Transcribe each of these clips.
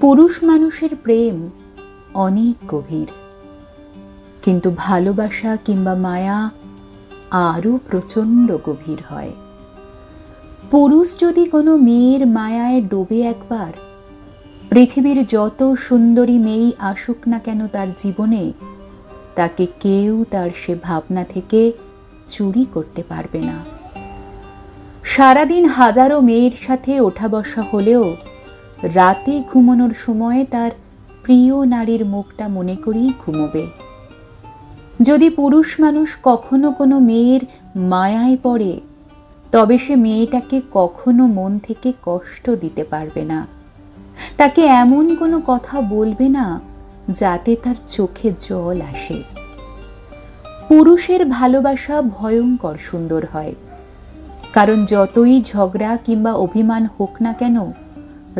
পুরুষ মানুষের প্রেম অনেক গভীর, কিন্তু ভালোবাসা কিংবা মায়া আরো প্রচণ্ড গভীর হয়। পুরুষ যদি কোনো মেয়ের মায়ায় ডোবে একবার, পৃথিবীর যত সুন্দরী মেয়েই আসুক না কেন তার জীবনে, তাকে কেউ তার সে ভাবনা থেকে চুরি করতে পারবে না। সারাদিন হাজারো মেয়ের সাথে ওঠা বসা হলেও রাতে ঘুমানোর সময় তার প্রিয় নারীর মুখটা মনে করেই ঘুমোবে। যদি পুরুষ মানুষ কখনো কোনো মেয়ের মায়ায় পড়ে, তবে সে মেয়েটাকে কখনো মন থেকে কষ্ট দিতে পারবে না। তাকে এমন কোনো কথা বলবে না যাতে তার চোখে জল আসে। পুরুষের ভালোবাসা ভয়ঙ্কর সুন্দর হয়, কারণ যতই ঝগড়া কিংবা অভিমান হোক না কেন,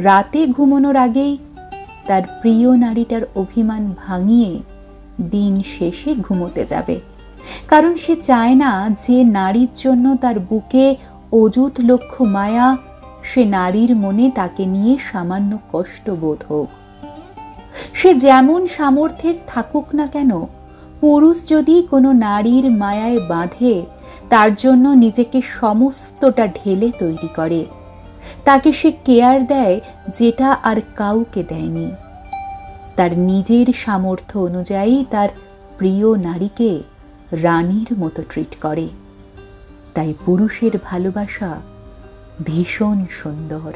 রাতে ঘুমানোর আগেই তার প্রিয় নারীটার অভিমান ভাঙিয়ে দিন শেষে ঘুমোতে যাবে। কারণ সে চায় না যে নারীর জন্য তার বুকে অযুত লক্ষ মায়া, সে নারীর মনে তাকে নিয়ে সামান্য কষ্ট বোধ হোক। সে যেমন সামর্থ্যের থাকুক না কেন, পুরুষ যদি কোনো নারীর মায়ায় বাঁধে, তার জন্য নিজেকে সমস্তটা ঢেলে তৈরি করে। তাকে সে কেয়ার দেয় যেটা আর কাউকে দেয়নি। তার নিজের সামর্থ্য অনুযায়ী তার প্রিয় নারীকে রানীর মতো ট্রিট করে। তাই পুরুষের ভালোবাসা ভীষণ সুন্দর।